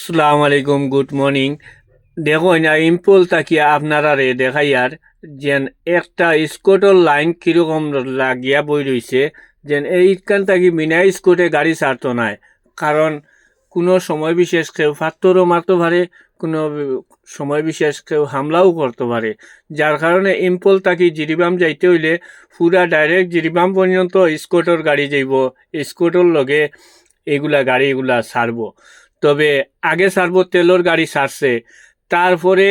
সালাম আলাইকুম, good morning. দেখুন ইম্পল তাকিয়া আপনারা রে দেখাইয়ার যেন একটা স্কোটর লাইন কিরকম লাগিয়া বই রইছে, যেন এইখান থাকি বিনা স্কোটে গাড়ি ছাড়তো নাই। কারণ কোনো সময় বিশেষ কেউ ফাত্তরও মারতে পারে, কোনো সময় বিশেষ কেউ হামলাও করতে পারে। যার কারণে ইম্পল তাকি জিরিবাম যাইতে হইলে পুরা ডাইরেক্ট জিরিবাম পর্যন্ত স্কোটর গাড়ি যাইব, স্কোটর লগে গাড়িগুলা ছাড়বো। তবে আগে ছাড়বো তেলর গাড়ি ছাড়ছে, তারপরে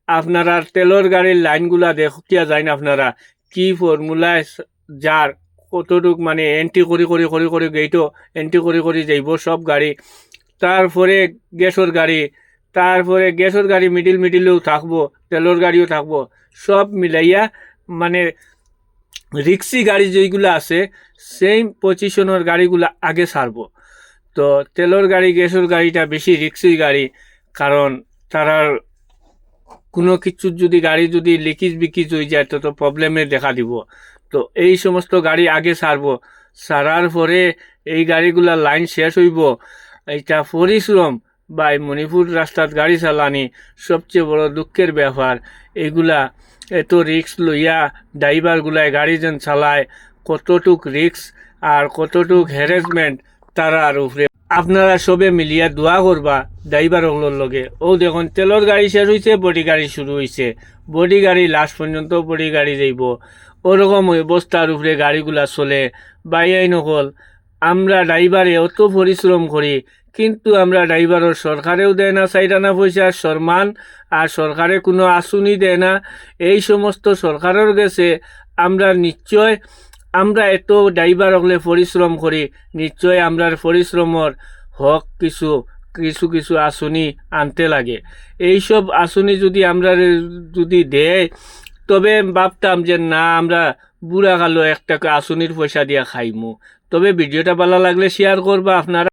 আপনারা তেলর গাড়ির লাইনগুলা দেখিয়া যান আপনারা কি ফর্মুলায় যার কতটুক মানে এন্ট্রি করি গেইটও এন্ট্রি করি যাইব সব গাড়ি। তারপরে গ্যাসের গাড়ি মিডিলেও থাকবো, তেলর গাড়িও থাকবো, সব মিলাইয়া মানে রিক্সি গাড়ি যেইগুলো আছে সেই পজিশনের গাড়িগুলা আগে ছাড়বো। তো তেলর গাড়ি গ্যাসের গাড়িটা বেশি রিক্সি গাড়ি, কারণ তারার কোনো কিছুর যদি গাড়ি যদি লিকেজ বিকিজ হয়ে যায় তো প্রবলেমে দেখা দিব। তো এই সমস্ত গাড়ি আগে ছাড়বো, ছাড়ার পরে এই গাড়িগুলা লাইন শেষ হইব। এইটা পরিশ্রম বা এই মণিপুর রাস্তাত গাড়ি চালানি সবচেয়ে বড় দুঃখের ব্যাপার। এগুলা এত রিক্স লইয়া ড্রাইভারগুলায় গাড়ি যেন চালায়, কতটুক রিক্স আর কতটুক হ্যারাসমেন্ট তারার উপরে। আপনারা সবে মিলিয়া দোয়া করবা ড্রাইভার হলোর লগে। ও দেখুন তেলর গাড়ি শেষ হয়েছে, বডি গাড়ি শুরু হয়েছে, বডি গাড়ি লাস্ট পর্যন্ত বডি গাড়ি যাইব। ওরকম অবস্থার উপরে গাড়িগুলা চলে। বাইয়াই নকল আমরা ড্রাইভারে অত পরিশ্রম করি, কিন্তু আমরা ড্রাইভারের সরকারেও দেয় না চাইরানা পয়সা সম্মান, আর সরকারে কোনো আসুনি দেয় না। এই সমস্ত সরকারের গেছে আমরা নিশ্চয় আমরা এত ড্রাইভার হলে পরিশ্রম করি, নিশ্চয় আমরার পরিশ্রমর হক কিছু কিছু কিছু আসনি আনতে লাগে। এইসব আসনি যদি আমরা যদি দেয় তবে ভাবতাম যে না আমরা বুড়া কালো একটা আসনির পয়সা দিয়া খাইমু। তবে ভিডিওটা ভালো লাগলে শেয়ার করবা আপনারা।